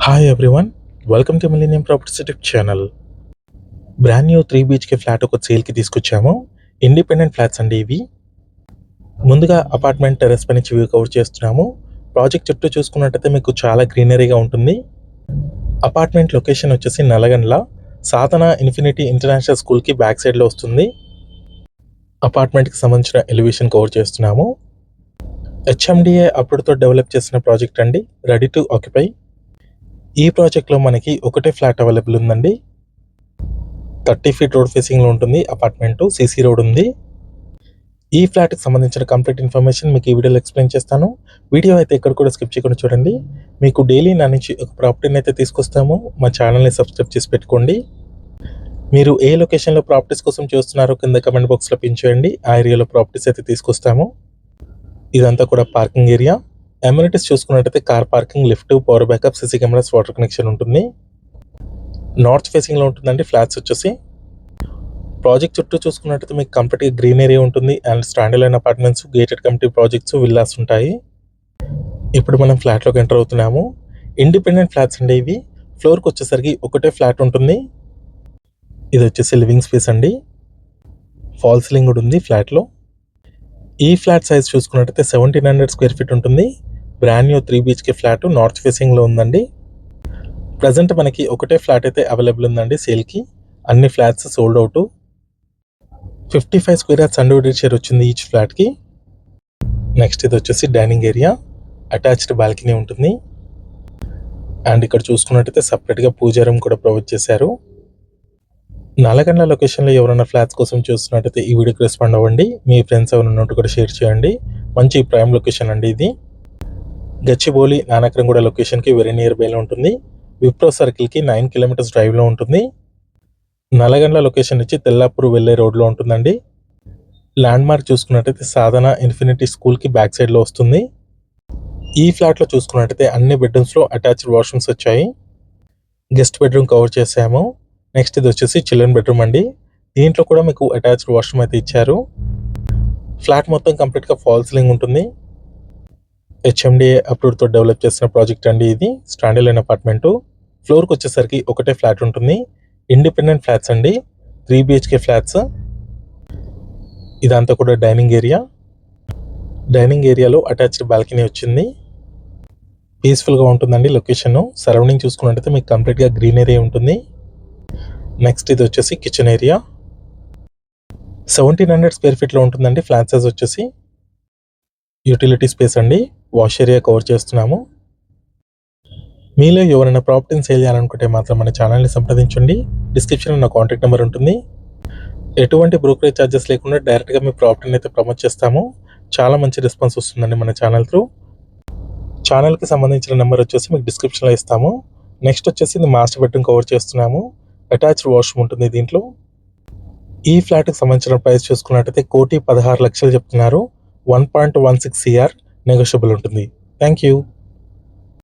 Hi everyone, welcome to millennium properties YouTube channel. Brand new 3 BHK flat ఒక సేల్కి తీసుకొచ్చాము. Independent flats అండి ఇవి. ముందుగా అపార్ట్మెంట్ టెర్రస్ పై నుంచి వ్యూ కవర్ చేస్తున్నాము. ప్రాజెక్ట్ చుట్టూ చూసుకున్నట్టయితే మీకు చాలా గ్రీనరీగా ఉంటుంది. అపార్ట్మెంట్ లొకేషన్ వచ్చేసి నల్లగండ్ల సాధన ఇన్ఫినిటీ ఇంటర్నేషనల్ స్కూల్కి బ్యాక్ సైడ్లో వస్తుంది. అపార్ట్మెంట్కి సంబంధించిన ఎలివేషన్ కవర్ చేస్తున్నాము. HMDA అప్పుడుతో డెవలప్ చేసిన ప్రాజెక్ట్ అండి, రెడీ టు ఆక్యుపై. ఈ ప్రాజెక్ట్లో మనకి ఒకటే ఫ్లాట్ అవైలబుల్ ఉందండి. 30 ఫీట్ రోడ్ ఫేసింగ్లో ఉంటుంది. అపార్ట్మెంట్ CC రోడ్ ఉంది. ఈ ఫ్లాట్కి సంబంధించిన కంప్లీట్ ఇన్ఫర్మేషన్ మీకు ఈ వీడియోలో ఎక్స్ప్లెయిన్ చేస్తాను. వీడియో అయితే ఎక్కడ కూడా స్కిప్ చేయకుండా చూడండి. మీకు డైలీ నా నుంచి ఒక ప్రాపర్టీని అయితే తీసుకొస్తాము. మా ఛానల్ని సబ్స్క్రైబ్ చేసి పెట్టుకోండి. మీరు ఏ లొకేషన్లో ప్రాపర్టీస్ కోసం చూస్తున్నారో కింద కమెంట్ బాక్స్లో పిన్ చేయండి. ఆ ఏరియాలో ప్రాపర్టీస్ అయితే తీసుకొస్తాము. ఇదంతా కూడా పార్కింగ్ ఏరియా. అమ్యూనిటీస్ చూసుకున్నట్టయితే car parking, lift, power backup, CC cameras, water connection ఉంటుంది. నార్త్ ఫేసింగ్లో ఉంటుందండి ఫ్లాట్స్ వచ్చేసి. ప్రాజెక్ట్ చుట్టూ చూసుకున్నట్టయితే మీకు కంప్లీట్గా గ్రీన్ ఏరియా ఉంటుంది. And stand align apartments, gated community projects, villas ఉంటాయి. ఇప్పుడు మనం ఫ్లాట్లోకి ఎంటర్ అవుతున్నాము. ఇండిపెండెంట్ ఫ్లాట్స్ అండి ఇవి. ఫ్లోర్కి వచ్చేసరికి ఒకటే ఫ్లాట్ ఉంటుంది. ఇది వచ్చేసి లివింగ్ స్పేస్ అండి. ఫాల్ సీలింగ్ కూడా ఉంది ఫ్లాట్లో. ఈ ఫ్లాట్ సైజ్ చూసుకున్నట్టయితే 1700 స్క్వేర్ ఫీట్ ఉంటుంది. Brand new 3 BHK flat north ఫేసింగ్లో ఉందండి. ప్రజెంట్ మనకి ఒకటే ఫ్లాట్ అయితే అవైలబుల్ ఉందండి సేల్కి. అన్ని flats sold out. 55 square yards undivided share వచ్చింది ఈచ్ ఫ్లాట్కి. నెక్స్ట్ ఇది వచ్చేసి డైనింగ్ ఏరియా, అటాచ్డ్ బాల్కనీ ఉంటుంది. అండ్ ఇక్కడ చూసుకున్నట్టయితే సపరేట్గా పూజా రూమ్ కూడా ప్రొవైడ్ చేశారు. నల్లగండ్ల లొకేషన్లో ఎవరైనా ఫ్లాట్స్ కోసం చూస్తున్నట్టయితే ఈ వీడియోకి రెస్పాండ్ అవ్వండి. మీ ఫ్రెండ్స్ ఎవరైనా ఉన్నట్టు కూడా షేర్ చేయండి. మంచి ప్రైమ్ లొకేషన్ అండి ఇది. గచ్చిబౌలి నానక్రంగూడ లొకేషన్కి వెరీ నియర్ బైలో ఉంటుంది. విప్రో సర్కిల్కి 9 కిలోమీటర్స్ డ్రైవ్లో ఉంటుంది. నల్లగండ్ల లొకేషన్ నుంచి తెల్లాపూర్ వెళ్ళే రోడ్లో ఉంటుందండి. ల్యాండ్ మార్క్ చూసుకున్నట్టయితే సాధన ఇన్ఫినిటీ స్కూల్కి బ్యాక్ సైడ్లో వస్తుంది. ఈ ఫ్లాట్లో చూసుకున్నట్టయితే అన్ని బెడ్రూమ్స్లో అటాచ్డ్ వాష్రూమ్స్ వచ్చాయి. గెస్ట్ బెడ్రూమ్ కవర్ చేసాము. నెక్స్ట్ ఇది వచ్చేసి చిల్డ్రన్ బెడ్రూమ్ అండి. దీంట్లో కూడా మీకు అటాచ్డ్ వాష్రూమ్ అయితే ఇచ్చారు. ఫ్లాట్ మొత్తం కంప్లీట్గా ఫాల్ సీలింగ్ ఉంటుంది. HMDA అప్రూవ్డ్తో డెవలప్ చేసిన ప్రాజెక్ట్ అండి ఇది. Stand align apartment. ఫ్లోర్కి వచ్చేసరికి ఒకటే ఫ్లాట్ ఉంటుంది. ఇండిపెండెంట్ ఫ్లాట్స్ అండి, 3 BHK ఫ్లాట్స్. ఇదంతా కూడా డైనింగ్ ఏరియా. డైనింగ్ ఏరియాలో అటాచ్డ్ బాల్కనీ వచ్చింది. పీస్ఫుల్గా ఉంటుందండి లొకేషన్. సరౌండింగ్ చూసుకున్నట్టయితే మీకు కంప్లీట్గా గ్రీన్ ఏరియా ఉంటుంది. నెక్స్ట్ ఇది వచ్చేసి కిచెన్ ఏరియా. 1700 స్క్వేర్ ఫీట్లో ఉంటుందండి ఫ్లాట్ సైజ్ వచ్చేసి. యూటిలిటీ స్పేస్ అండి. వాష్ ఏరియా కవర్ చేస్తున్నాము. మీలో ఎవరైనా ప్రాపర్టీని సేల్ చేయాలనుకుంటే మాత్రం మన ఛానల్ని సంప్రదించండి. డిస్క్రిప్షన్లో నా కాంటాక్ట్ నెంబర్ ఉంటుంది. ఎటువంటి బ్రోకరేజ్ ఛార్జెస్ లేకుండా డైరెక్ట్గా మీ ప్రాపర్టీని అయితే ప్రమోట్ చేస్తాము. చాలా మంచి రెస్పాన్స్ వస్తుందండి మన ఛానల్ త్రూ. ఛానల్కి సంబంధించిన నెంబర్ వచ్చేసి మీకు డిస్క్రిప్షన్లో ఇస్తాము. నెక్స్ట్ వచ్చేసి ఇది మాస్టర్ బెడ్రూమ్ కవర్ చేస్తున్నాము. అటాచ్డ్ వాష్రూమ్ ఉంటుంది దీంట్లో. ఈ ఫ్లాట్కి సంబంధించిన ప్రైస్ చూసుకున్నట్టయితే 1,16,00,000 చెప్తున్నారు. 1.16 CR నెగోషియబుల్ ఉంటుంది. Thank you.